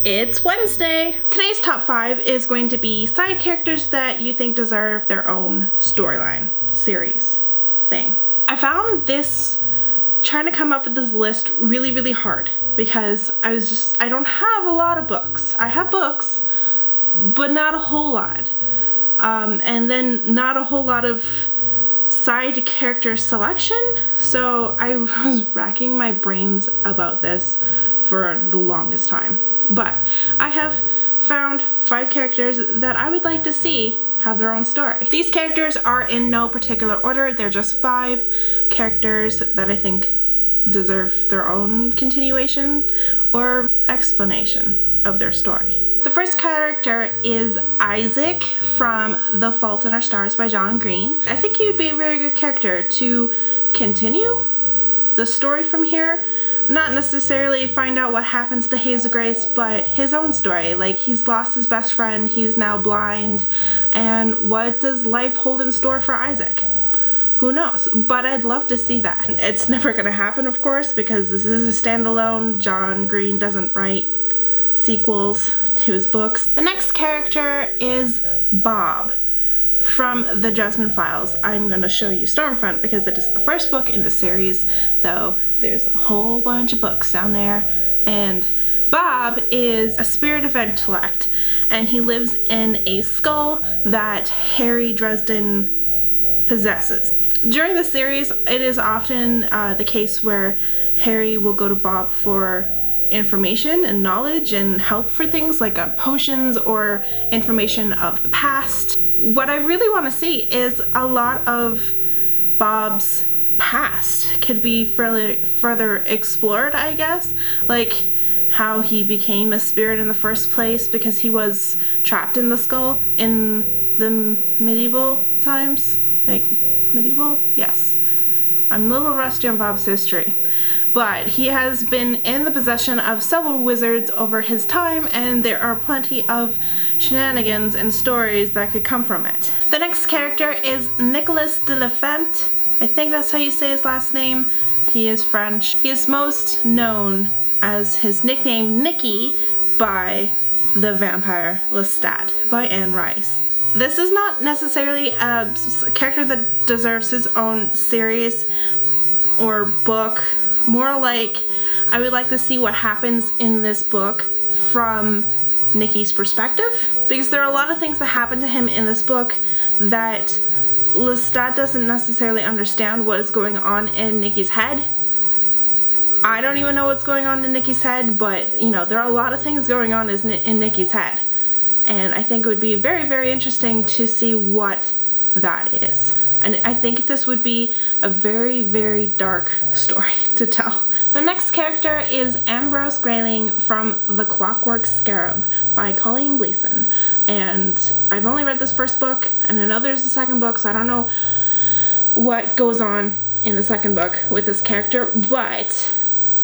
It's Wednesday! Today's top 5 is going to be side characters that you think deserve their own storyline, series, thing. I found this, trying to come up with this list really hard because I don't have a lot of books. I have books, but not a whole lot. And then not a whole lot of side character selection. So I was racking my brains about this for the longest time. But I have found 5 characters that I would like to see have their own story. These characters are in no particular order. They're just 5 characters that I think deserve their own continuation or explanation of their story. The first character is Isaac from The Fault in Our Stars by John Green. I think he would be a very good character to continue the story from here. Not necessarily find out what happens to Hazel Grace, but his own story. Like, he's lost his best friend, he's now blind, and what does life hold in store for Isaac? Who knows? But I'd love to see that. It's never gonna happen, of course, because this is a standalone. John Green doesn't write sequels to his books. The next character is Bob from the Dresden Files. I'm going to show you Stormfront because it is the first book in the series, though there's a whole bunch of books down there. And Bob is a spirit of intellect, and he lives in a skull that Harry Dresden possesses. During the series, it is often the case where Harry will go to Bob for information and knowledge and help for things like potions or information of the past. What I really want to see is a lot of Bob's past could be further explored, I guess. Like how he became a spirit in the first place because he was trapped in the skull in the medieval times. Like, medieval? Yes. I'm a little rusty on Bob's history. But he has been in the possession of several wizards over his time, and there are plenty of shenanigans and stories that could come from it. The next character is Nicholas de la Fente. I think that's how you say his last name. He is French. He is most known as his nickname Nicky by the vampire Lestat by Anne Rice. This is not necessarily a character that deserves his own series or book. More like, I would like to see what happens in this book from Nicky's perspective, because there are a lot of things that happen to him in this book that Lestat doesn't necessarily understand what is going on in Nicky's head. I don't even know what's going on in Nicky's head, but you know, there are a lot of things going on in Nicky's head, and I think it would be very interesting to see what that is. And I think this would be a very dark story to tell. The next character is Ambrose Grayling from The Clockwork Scarab by Colleen Gleason. And I've only read this first book, and I know there's a second book, so I don't know what goes on in the second book with this character, but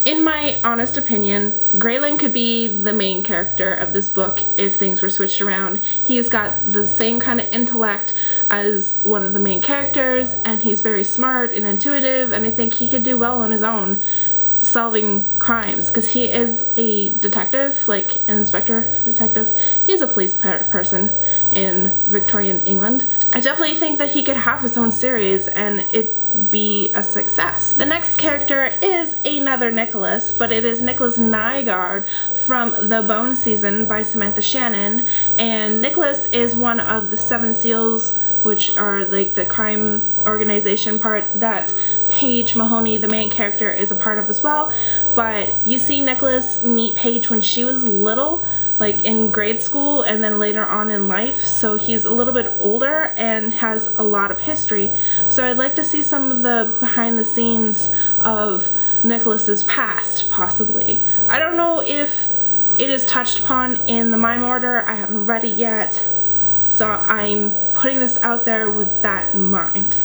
in my honest opinion, Grayling could be the main character of this book if things were switched around. He's got the same kind of intellect as one of the main characters, and he's very smart and intuitive, and I think he could do well on his own solving crimes, because he is a detective, like an inspector detective. He's a police person in Victorian England. I definitely think that he could have his own series and it be a success. The next character is another Nicholas, but it is Nicholas Nygaard from The Bone Season by Samantha Shannon, and Nicholas is one of the 7 Seals, which are like the crime organization part that Paige Mahoney, the main character, is a part of as well. But you see Nicholas meet Paige when she was little, like in grade school, and then later on in life, so he's a little bit older and has a lot of history. So I'd like to see some of the behind the scenes of Nicholas's past, possibly. I don't know if it is touched upon in the Mime Order. I haven't read it yet, so I'm putting this out there with that in mind.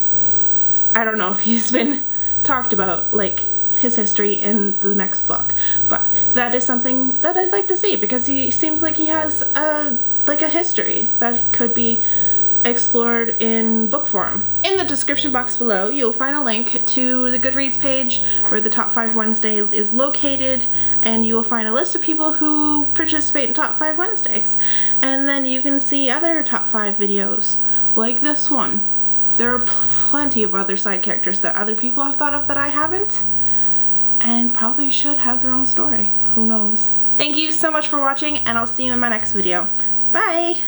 I don't know if he's been talked about, like his history in the next book, but that is something that I'd like to see because he seems like he has a history that could be explored in book form. In the description box below, you'll find a link to the Goodreads page where the Top 5 Wednesday is located, and you will find a list of people who participate in Top 5 Wednesdays. And then you can see other Top 5 videos like this one. There are plenty of other side characters that other people have thought of that I haven't, and probably should have their own story. Who knows? Thank you so much for watching, and I'll see you in my next video. Bye!